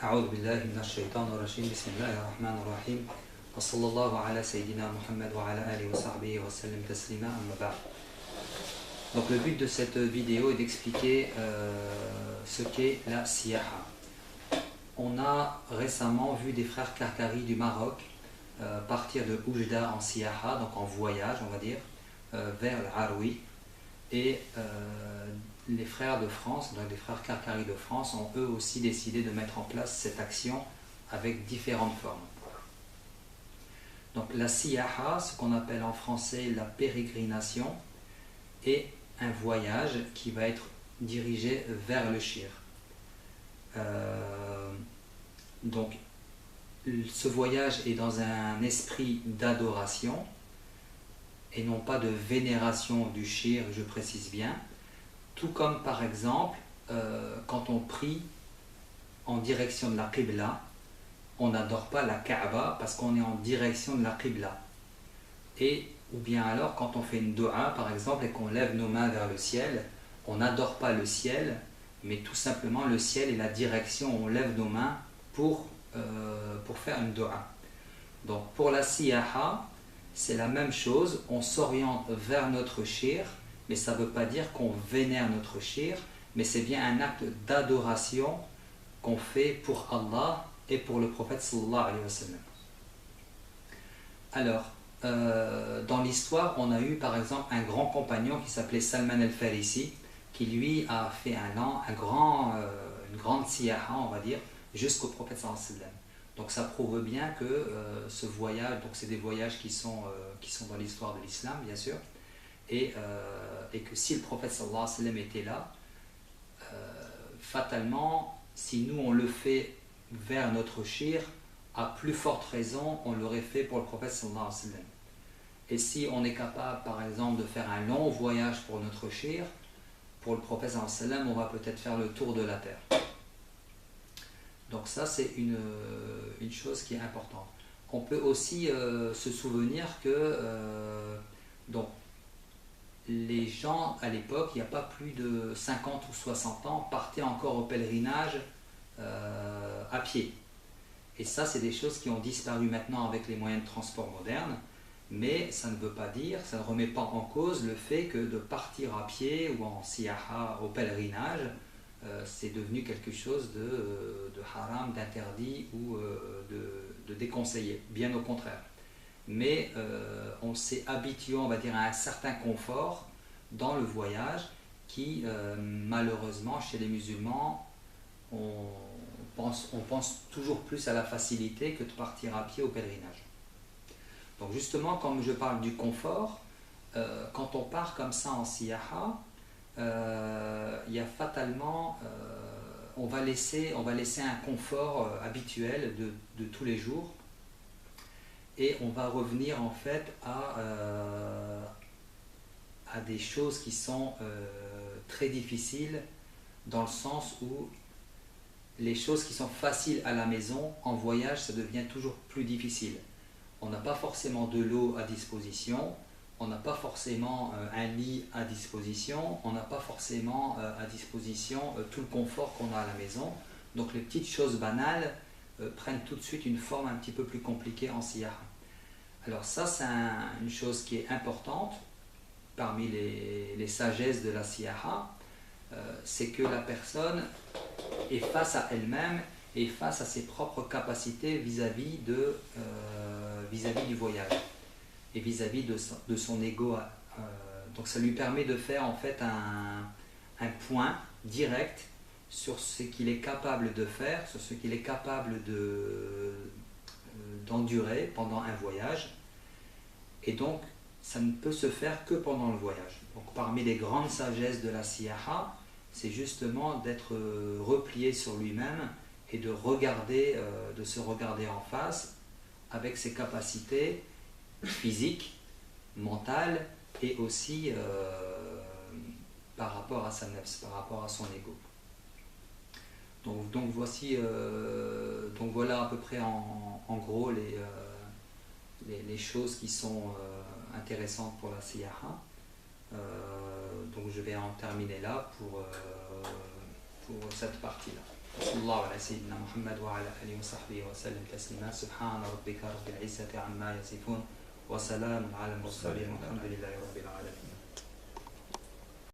أعوذ بالله من الشيطان الرجيم بسم الله الرحمن الرحيم وصلى الله على سيدنا محمد وعلى آله وصحبه وسلم تسليما أما بعد. Donc le but de cette vidéo est d'expliquer ce qu'est la siyaha. On a récemment vu des frères Karkari du Maroc partir de Oujda en siyaha, donc en voyage on va dire, vers l'Aroui, et les frères de France, donc les frères Karkari de France, ont eux aussi décidé de mettre en place cette action avec différentes formes. Donc la siyaha, ce qu'on appelle en français la pérégrination, est un voyage qui va être dirigé vers le shir. Donc ce voyage est dans un esprit d'adoration et non pas de vénération du shir, je précise bien. Tout comme par exemple, quand on prie en direction de la Qibla, on n'adore pas la Kaaba parce qu'on est en direction de la Qibla. Ou bien alors quand on fait une dua par exemple et qu'on lève nos mains vers le ciel, on n'adore pas le ciel, mais tout simplement le ciel est la direction où on lève nos mains pour faire une dua. Donc pour la siyaha, c'est la même chose, on s'oriente vers notre shir, mais ça ne veut pas dire qu'on vénère notre shir, mais c'est bien un acte d'adoration qu'on fait pour Allah et pour le prophète sallallahu alayhi wa sallam. Alors, dans l'histoire, on a eu par exemple un grand compagnon qui s'appelait Salman al-Farisi, qui lui a fait une grande siyaha, on va dire, jusqu'au prophète sallallahu alayhi wa sallam. Donc ça prouve bien que ce voyage, donc c'est des voyages qui sont dans l'histoire de l'islam, bien sûr, et que si le prophète sallallahu alayhi wa sallam était là, fatalement, si nous on le fait vers notre shir, à plus forte raison, on l'aurait fait pour le prophète sallallahu alayhi wa sallam. Et si on est capable, par exemple, de faire un long voyage pour notre shir, pour le prophète sallallahu alayhi wa sallam, on va peut-être faire le tour de la terre. Donc ça, c'est une chose qui est importante. On peut aussi se souvenir que donc, les gens à l'époque, il n'y a pas plus de 50 ou 60 ans, partaient encore au pèlerinage à pied. Et ça, c'est des choses qui ont disparu maintenant avec les moyens de transport modernes, mais ça ne veut pas dire, ça ne remet pas en cause le fait que de partir à pied ou en siyaha au pèlerinage, c'est devenu quelque chose de haram, d'interdit ou de déconseillé, bien au contraire. Mais on s'est habitué, on va dire, à un certain confort dans le voyage qui, malheureusement, chez les musulmans, on pense toujours plus à la facilité que de partir à pied au pèlerinage. Donc justement, comme je parle du confort, quand on part comme ça en siyaha, il y a fatalement, on va laisser un confort habituel de tous les jours, et on va revenir en fait à des choses qui sont très difficiles, dans le sens où les choses qui sont faciles à la maison, en voyage, ça devient toujours plus difficile. On n'a pas forcément de l'eau à disposition, on n'a pas forcément un lit à disposition, on n'a pas forcément à disposition tout le confort qu'on a à la maison. Donc les petites choses banales prennent tout de suite une forme un petit peu plus compliquée en siyaha. Alors ça, c'est une chose qui est importante parmi les sagesses de la siyaha, c'est que la personne est face à elle-même et face à ses propres capacités vis-à-vis du voyage et vis-à-vis de son ego. Donc ça lui permet de faire en fait un point direct sur ce qu'il est capable de faire, sur ce qu'il est capable d'endurer pendant un voyage. Et donc ça ne peut se faire que pendant le voyage. Donc parmi les grandes sagesses de la siyaha, c'est justement d'être replié sur lui-même et de se regarder en face avec ses capacités physiques, mentales et aussi par rapport à sa nefs, par rapport à son ego. Donc voilà à peu près en gros les choses qui sont intéressantes pour la siyaha. Donc je vais en terminer là pour cette partie-là. وصلى الله على سيدنا محمد وعلى آله وصحبه وسلم تسليما سبحان ربك رب العزة عما يصفون وسلام على المرسلين والحمد لله رب العالمين.